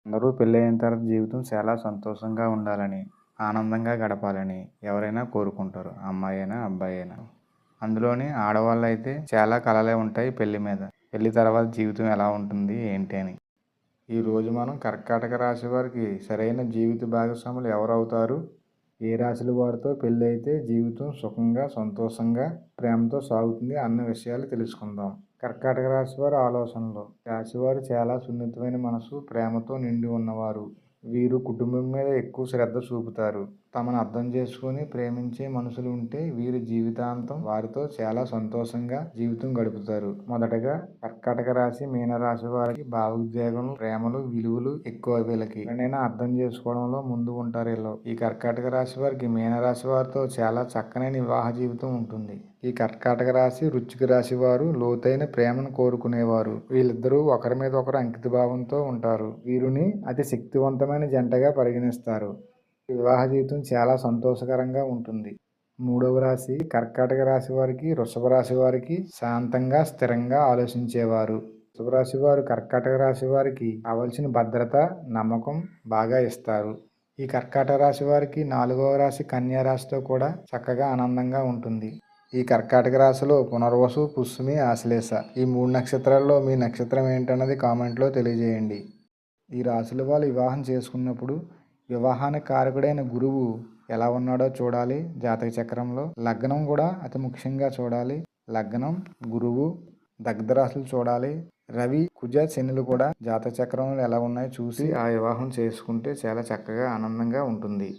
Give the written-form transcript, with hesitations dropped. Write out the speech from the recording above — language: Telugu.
అందరూ పెళ్ళయిన తర్వాత జీవితం చాలా సంతోషంగా ఉండాలని, ఆనందంగా గడపాలని ఎవరైనా కోరుకుంటారు. అమ్మాయి అయినా, అబ్బాయి అయినా. అందులోని ఆడవాళ్ళైతే చాలా కలలే ఉంటాయి పెళ్లి మీద. పెళ్లి తర్వాత జీవితం ఎలా ఉంటుంది ఏంటి అని. ఈరోజు మనం కర్కాటక రాశి వారికి సరైన జీవిత భాగస్వాములు ఎవరవుతారు, ఏ రాశుల వారితో పెళ్ళి అయితే జీవితం సుఖంగా, సంతోషంగా, ప్రేమతో సాగుతుంది అన్న విషయాలు తెలుసుకుందాం. కర్కాటక రాశి వారి ఆలోచనలు. రాశివారు చాలా సున్నితమైన మనసు, ప్రేమతో నిండి ఉన్నవారు. వీరు కుటుంబం మీద ఎక్కువ శ్రద్ధ చూపుతారు. తమను అర్థం చేసుకుని ప్రేమించే మనుషులు ఉంటే వీరి జీవితాంతం వారితో చాలా సంతోషంగా జీవితం గడుపుతారు. మొదటగా కర్కాటక రాశి మీనరాశి వారికి భావోద్వేగములు, ప్రేమలు, విలువలు ఎక్కువ. వీళ్ళకి ఎవరినైనా అర్థం చేసుకోవడంలో ముందు ఉంటారు. వీళ్ళు ఈ కర్కాటక రాశి వారికి మీనరాశి వారితో చాలా చక్కనైన వివాహ జీవితం ఉంటుంది. ఈ కర్కాటక రాశి వృశ్చిక రాశి వారు లోతైన ప్రేమను కోరుకునేవారు. వీళ్ళిద్దరూ ఒకరి మీద ఒకరు అంకిత భావంతో ఉంటారు. వీరిని అతి శక్తివంతమైన జంటగా పరిగణిస్తారు. వివాహ జీవితం చాలా సంతోషకరంగా ఉంటుంది. మూడవ రాశి కర్కాటక రాశి వారికి వృషభ రాశి వారికి శాంతంగా, స్థిరంగా ఆలోచించేవారు. వృషభ రాశి వారు కర్కాటక రాశి వారికి కావలసిన భద్రత, నమ్మకం బాగా ఇస్తారు. ఈ కర్కాటక రాశి వారికి నాలుగవ రాశి కన్యా రాశితో కూడా చక్కగా ఆనందంగా ఉంటుంది. ఈ కర్కాటక రాశిలో పునర్వసు, పుష్యమి, ఆశ్లేష ఈ 3 నక్షత్రాల్లో మీ నక్షత్రం ఏంటన్నది కామెంట్లో తెలియజేయండి. ఈ రాశుల వాళ్ళు వివాహం చేసుకున్నప్పుడు వివాహానికి కారకుడైన గురువు ఎలా ఉన్నాడో చూడాలి. జాతక చక్రంలో లగ్నం కూడా అతి ముఖ్యంగా చూడాలి. లగ్నం, గురువు, దగ్ధ రాశులు చూడాలి. రవి, కుజ, శనులు కూడా జాతక చక్రంలో ఎలా ఉన్నాయో చూసి ఆ వివాహం చేసుకుంటే చాలా చక్కగా ఆనందంగా ఉంటుంది.